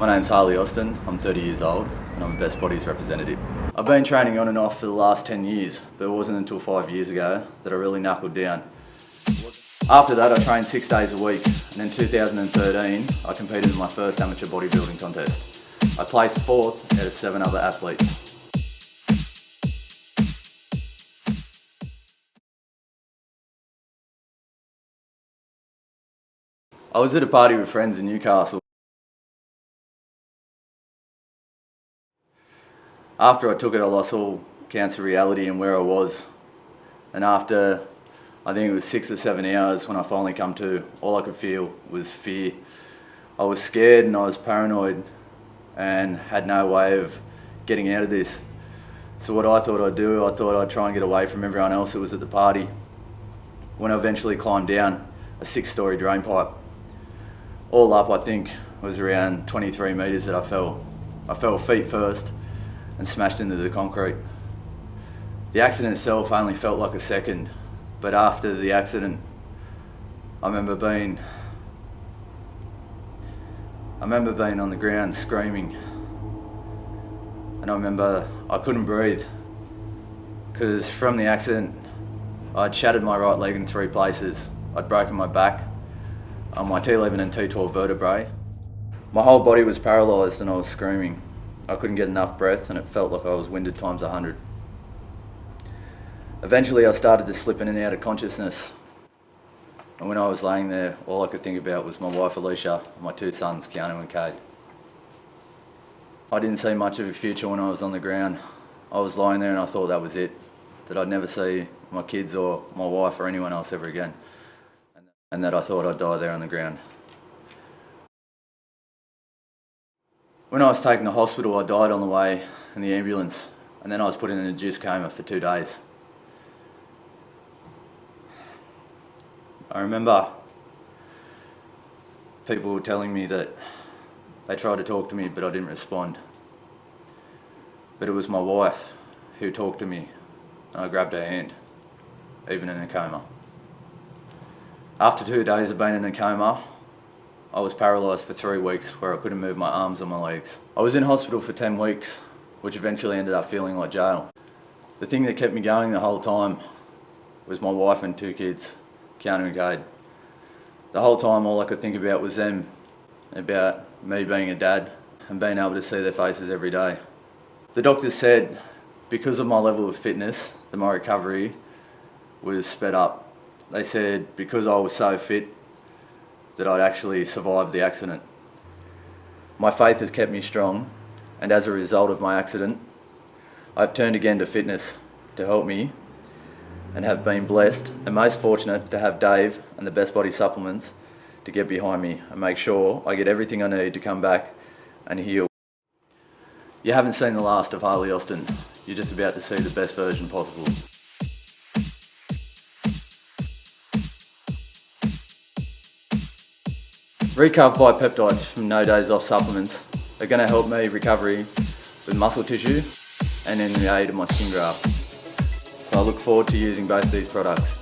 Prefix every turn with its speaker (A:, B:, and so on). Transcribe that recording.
A: My name's Harley, I'm 30 years old and I'm a Best Bodies representative. I've been training on and off for the last 10 years, but it wasn't until 5 years ago that I really knuckled down. After that I trained 6 days a week, and in 2013 I competed in my first amateur bodybuilding contest. I placed 4th out of 7 other athletes. I was at a party with friends in Newcastle. After I took it, I lost all counts of reality and where I was. And after, I think it was 6 or 7 hours when I finally come to, all I could feel was fear. I was scared and I was paranoid and had no way of getting out of this. So what I thought I'd do, I thought I'd try and get away from everyone else that was at the party. When I eventually climbed down a 6-story drain pipe. All up, I think, was around 23 metres that I fell. I fell feet first and smashed into the concrete. The accident itself only felt like a second, but after the accident, I remember being on the ground screaming, and I remember I couldn't breathe because from the accident I'd shattered my right leg in 3 places. I'd broken my back on my T11 and T12 vertebrae. My whole body was paralysed and I was screaming. I couldn't get enough breath and it felt like I was winded times 100. Eventually I started to slip in and out of consciousness. And when I was laying there, all I could think about was my wife Alicia and my 2 sons, Keanu and Cade. I didn't see much of a future when I was on the ground. I was lying there and I thought that was it, that I'd never see my kids or my wife or anyone else ever again. And that I thought I'd die there on the ground. When I was taken to hospital, I died on the way in the ambulance, and then I was put in an induced coma for 2 days. I remember people telling me that they tried to talk to me, but I didn't respond. But it was my wife who talked to me, and I grabbed her hand, even in a coma. After 2 days of being in a coma, I was paralysed for 3 weeks where I couldn't move my arms or my legs. I was in hospital for 10 weeks, which eventually ended up feeling like jail. The thing that kept me going the whole time was my wife and 2 kids, Keanu and Cade. The whole time all I could think about was them, about me being a dad and being able to see their faces every day. The doctors said because of my level of fitness that my recovery was sped up. They said because I was so fit that I'd actually survived the accident. My faith has kept me strong, and as a result of my accident, I've turned again to fitness to help me and have been blessed and most fortunate to have Dave and the Best Body supplements to get behind me and make sure I get everything I need to come back and heal. You haven't seen the last of Harley Austin. You're just about to see the best version possible. Recover peptides from NoDaysOff supplements are going to help me recovery with muscle tissue and in the aid of my skin graft. So I look forward to using both these products.